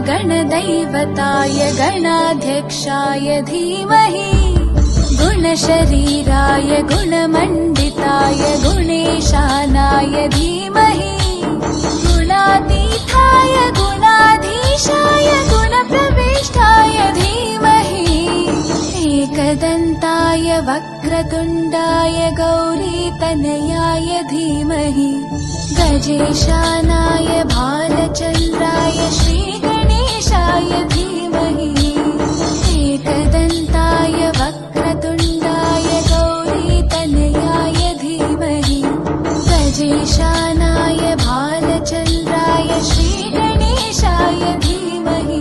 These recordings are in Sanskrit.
गणदैवताय गणाध्यक्षाय धीमहि गुणशरीराय गुणमण्डिताय गुणेशानाय धीमहि गुणातीताय गुणाधीशाय गुणप्रविष्टाय धीमहि एकदन्ताय वक्रतुण्डाय गौरीतनयाय धीमहि गजेशानाय भालचन्द्राय श्रीगणेशाय धीमहि एकदन्ताय वक्रतुण्डाय गौरीतनयाय धीमहि गजेशानाय भालचन्द्राय श्रीगणेशाय धीमहि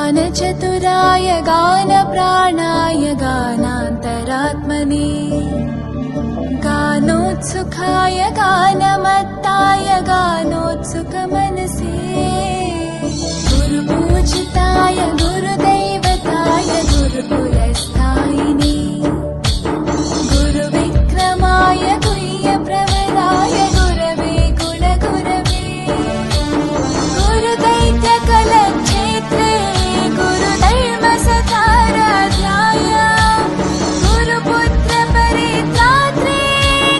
गानचतुराय गानप्राणाय गानान्तरात्मने गानोत्सुकाय गानमत्ताय गानोत्सुकमनसे गुरुपूजिताय गुरुदैवताय गुरुकुलस्थायिने गुरुविक्रमाय गुह्यप्रवराय गुरवे गुणगुरवे गुरुदैत्यकलक्षेत्रे गुरुधर्मसताराध्याय गुरुपुत्रपरित्रात्रे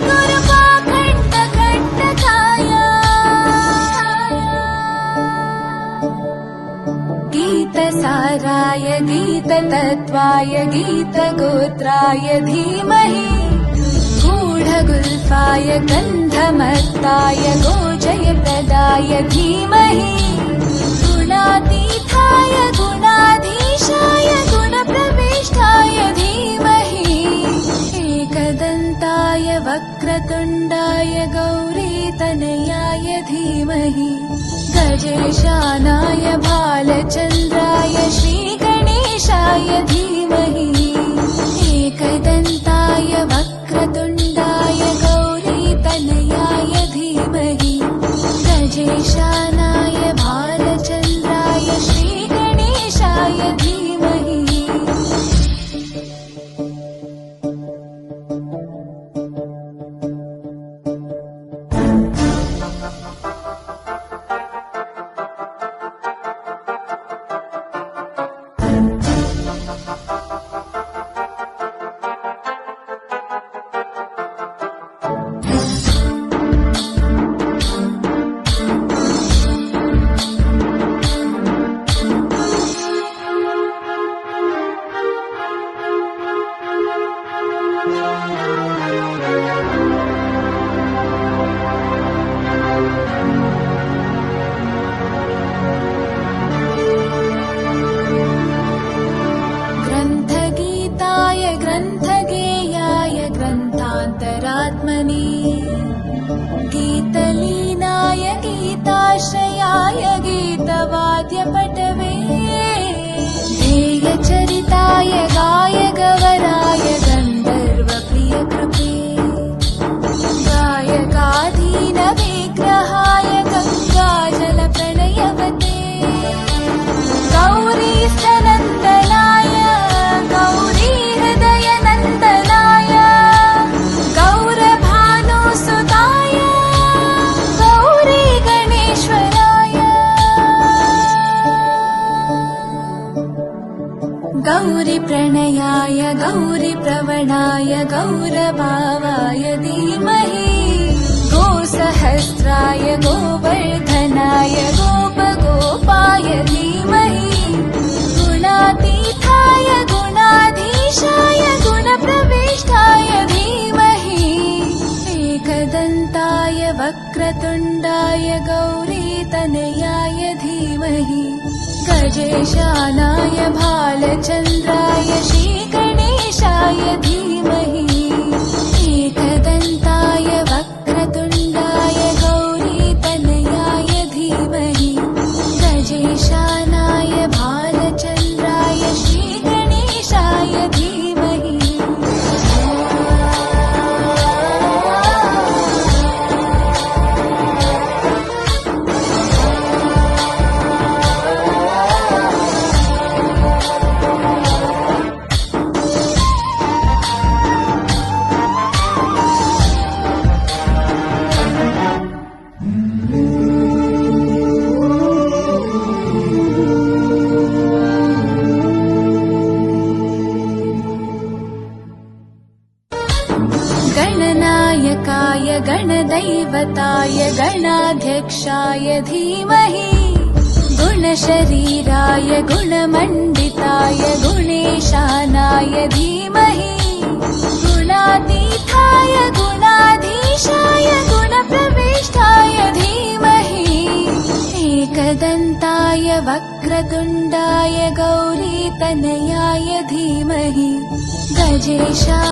गुरुपाखण्डकण्टकाय गीतसाराय गीततत्त्वाय गीतगोत्राय धीमहि गूढगुल्फाय गन्धमत्ताय गोजयप्रदाय धीमहि गुणातीताय गुणाधीशाय गुणप्रविष्टाय धीमहि एकदन्ताय वक्रतुण्डाय गौरीतनयाय धीमहि गजेशानाय भालचन्द्राय श्रीगणेशाय धीमहि एकदन्ताय वक्रतुण्डाय गौरीतनयाय धीमहि गजेशानाय भालचन्द्राय श्रीगणेशाय धीमहि ग्रन्थगीताय ग्रन्थगेयाय ग्रन्थान्तरात्मने गीतलीनाय गीताश्रयाय गीतवाद्यपटवे ध्येयचरिताय गायगवराय गन्धर्वप्रियकृते गायकाधीनविग्रहाय गङ्गाजलप्रणयवते गौरीस्तनन्दनाय गौरीहृदयनन्दनाय गौरभानुसुताय गौरीगणेश्वराय गौरीप्रणयाय गौरीप्रवणाय गौरभावाय धीमहि गोसहस्राय गोवर्धनाय गोपगोपाय धीमहि गुणातीताय गुणाधीशाय गुणप्रविष्टाय धीमहि एकदन्ताय वक्रतुण्डाय गौरीतनयाय धीमहि गजेशानाय भालचन्द्राय श्रीगणेशाय धीमहि गजेशानाय भालचन्द्राय श्रीगणेशाय धीमहि गणनायकाय गणदैवताय गणाध्यक्षाय धीमहि गुणशरीराय गुणमण्डिताय गुणेशानाय धीमहि गुणातीताय गुणाधीशाय गुणप्रविष्टाय धीमहि एकदन्ताय वक्रतुण्डाय गौरीतनयाय धीमहि गजेशा